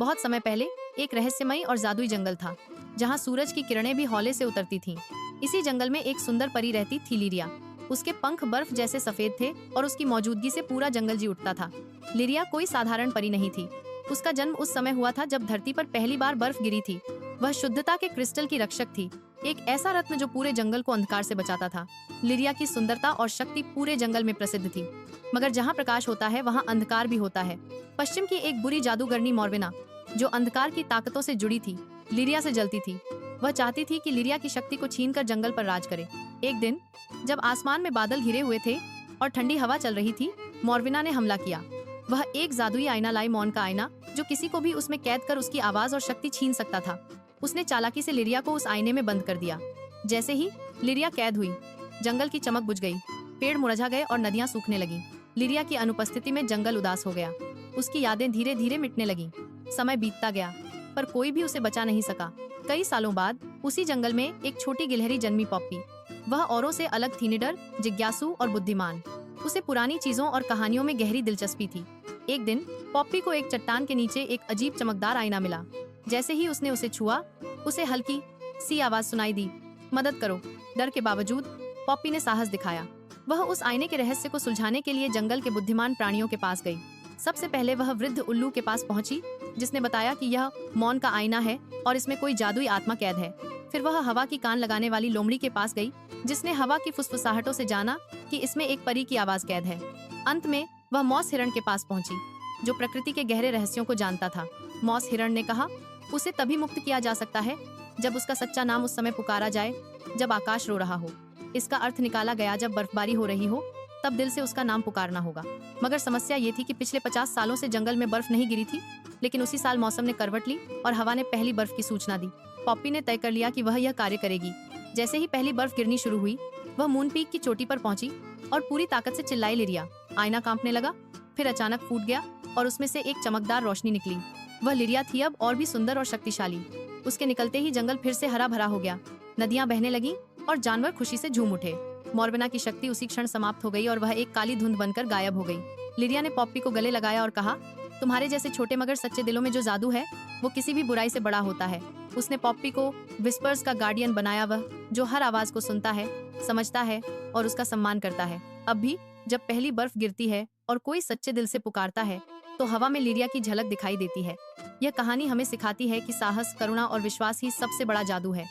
बहुत समय पहले एक रहस्यमयी और जादुई जंगल था, जहाँ सूरज की किरणें भी हौले से उतरती थीं। इसी जंगल में एक सुंदर परी रहती थी, लिरिया। उसके पंख बर्फ जैसे सफेद थे और उसकी मौजूदगी से पूरा जंगल जी उठता था। लिरिया कोई साधारण परी नहीं थी। उसका जन्म उस समय हुआ था जब धरती पर पहली बार बर्फ गिरी थी। वह शुद्धता के क्रिस्टल की रक्षक थी, एक ऐसा रत्न जो पूरे जंगल को अंधकार से बचाता था। लिरिया की सुंदरता और शक्ति पूरे जंगल में प्रसिद्ध थी, मगर जहाँ प्रकाश होता है वहाँ अंधकार भी होता है। पश्चिम की एक बुरी जादूगरनी मॉर्विना, जो अंधकार की ताकतों से जुड़ी थी, लिरिया से जलती थी। वह चाहती थी कि लिरिया की शक्ति को छीनकर जंगल पर राज करे। एक दिन जब आसमान में बादल घिरे हुए थे और ठंडी हवा चल रही थी, मॉर्विना ने हमला किया। वह एक जादुई आईना लाई, मौन का आईना, जो किसी को भी उसमें कैद कर उसकी आवाज और शक्ति छीन सकता था। उसने चालाकी से लिरिया को उस आईने में बंद कर दिया। जैसे ही लिरिया कैद हुई, जंगल की चमक बुझ गई, पेड़ मुरझा गए और नदियां सूखने लगीं। लिरिया की अनुपस्थिति में जंगल उदास हो गया। उसकी यादें धीरे धीरे मिटने लगीं। समय बीतता गया, पर कोई भी उसे बचा नहीं सका। कई सालों बाद उसी जंगल में एक छोटी गिलहरी जन्मी, पॉप्पी। वह औरों से अलग थी, निडर, जिज्ञासु और बुद्धिमान। उसे पुरानी चीजों और कहानियों में गहरी दिलचस्पी थी। एक दिन पॉप्पी को एक चट्टान के नीचे एक अजीब चमकदार आईना मिला। जैसे ही उसने उसे छुआ, उसे हल्की सी आवाज सुनाई दी, मदद करो। डर के बावजूद पॉप्पी ने साहस दिखाया। वह उस आईने के रहस्य को सुलझाने के लिए जंगल के बुद्धिमान प्राणियों के पास गई। सबसे पहले वह वृद्ध उल्लू के पास पहुंची, जिसने बताया कि यह मौन का आईना है और इसमें कोई जादुई आत्मा कैद है। फिर वह हवा की कान लगाने वाली लोमड़ी के पास गई, जिसने हवा की फुसफुसाहटों से जाना कि इसमें एक परी की आवाज कैद है। अंत में वह मौस हिरण के पास पहुंची, जो प्रकृति के गहरे रहस्यों को जानता था। मौस हिरण ने कहा, उसे तभी मुक्त किया जा सकता है जब उसका सच्चा नाम उस समय पुकारा जाए जब आकाश रो रहा हो। इसका अर्थ निकाला गया, जब बर्फबारी हो रही हो तब दिल से उसका नाम पुकारना होगा। मगर समस्या ये थी कि पिछले 50 सालों से जंगल में बर्फ नहीं गिरी थी, लेकिन उसी साल मौसम ने करवट ली और हवा ने पहली बर्फ की सूचना दी। पॉप्पी ने तय कर लिया कि वह यह कार्य करेगी। जैसे ही पहली बर्फ गिरनी शुरू हुई, वह मून पीक की चोटी पर पहुंची और पूरी ताकत से चिल्लाई, लिरिया। आईना कांपने लगा, फिर अचानक फूट गया और उसमें से एक चमकदार रोशनी निकली। वह लिरिया थी, अब और भी सुंदर और शक्तिशाली। उसके निकलते ही जंगल फिर से हरा भरा हो गया। नदियां बहने लगी और जानवर खुशी से झूम उठे। मॉर्विना की शक्ति उसी क्षण समाप्त हो गई और वह एक काली धुंध बनकर गायब हो गई। लिरिया ने पॉप्पी को गले लगाया और कहा, तुम्हारे जैसे छोटे मगर सच्चे दिलों में जो जादू है, वो किसी भी बुराई से बड़ा होता है। उसने पॉप्पी को विस्पर्स का गार्डियन बनाया, वह जो हर आवाज को सुनता है, समझता है और उसका सम्मान करता है। अब भी जब पहली बर्फ गिरती है और कोई सच्चे दिल से पुकारता है, तो हवा में लिरिया की झलक दिखाई देती है। यह कहानी हमें सिखाती है कि साहस, करुणा और विश्वास ही सबसे बड़ा जादू है।